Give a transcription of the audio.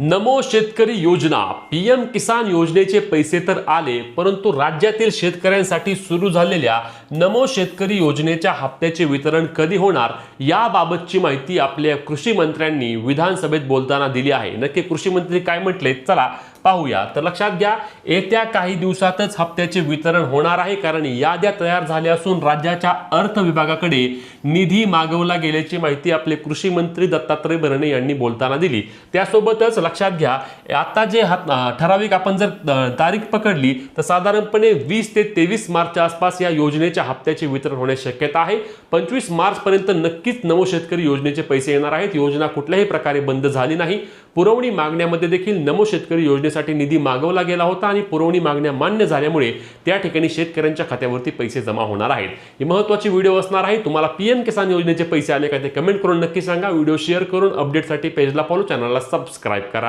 नमो शेतकरी योजना पीएम किसान योजनेचे पैसे तर आले, परंतु राज्यातील शेतकऱ्यांसाठी सुरू झालेल्या नमो शेतकरी योजनेच्या हप्त्याचे वितरण कधी होणार याबाबतची माहिती आपल्या कृषी मंत्र्यांनी विधानसभेत बोलताना दिली आहे। नक्की कृषी मंत्री काय म्हटले चला पाहूया। तर लक्षात घ्या, येत्या काही दिवसातच हप्त्याचे वितरण होणार आहे, कारण याद्या तयार झाल्या असून राज्याच्या अर्थ विभागाकडे निधी मागवला गेल्याची माहिती आपले कृषी मंत्री दत्तात्रय भरणे यांनी बोलताना दिली। त्यासोबतच लक्षात घ्या, आता जे ठराविक आपण जर तारीख पकडली तर साधारणपणे 20 ते 23 मार्चच्या आसपास या योजनेच्या हप्त्याचे वितरण होण्याची शक्यता आहे। 25 मार्च पर्यंत नक्कीच नमो शेतकरी योजनेचे पैसे येणार आहेत। योजना कुठल्याही प्रकारे बंद झाली नाही। पुरवणी मागण्यामध्ये देखील नमो शेतकरी योजनेसाठी निधी मागवला गेला होता आणि पुरवणी मागण्या मान्य झाल्यामुळे त्या ठिकाणी शेतकऱ्यांच्या खात्यावरती पैसे जमा होणार आहेत। ही महत्त्वाची व्हिडिओ असणार आहे। तुम्हाला पीएम किसान योजनेचे पैसे आले का ते कमेंट करून नक्की सांगा। व्हिडिओ शेअर करून अपडेटसाठी पेजला फॉलो, चॅनलला सबस्क्राइब करा।